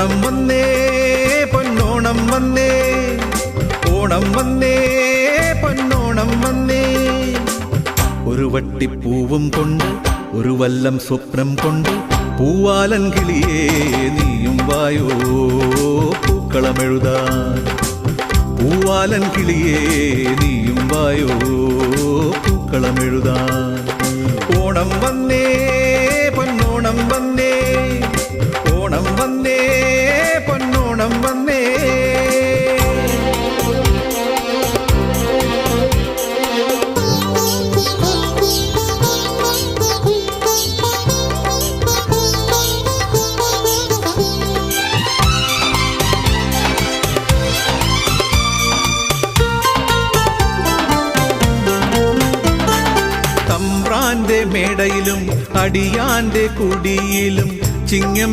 ഓണം വന്നേ പൊന്നോണം വന്നേ, ഓണം വന്നേ പൊന്നോണം വന്നേ. ഒരു വട്ടിപ്പൂവും കൊണ്ട് ഒരു വല്ലം സ്വപ്നം കൊണ്ട് പൂവാലൻ കിളിയേ നീയും വായോ പൂക്കളമെഴുതാൻ. പൂവാലൻ കിളിയേ നീയും വായോ പൂക്കളമെഴുതാൻ. ഓണം വന്നേ പൊന്നോണം വന്നേ, ഓണം വന്നേ പൊന്നോണം വന്നേ. തമ്പ്രാന്റെ മേടയിലും അടിയാന്റെ കുടിയിലും ചിങ്ങം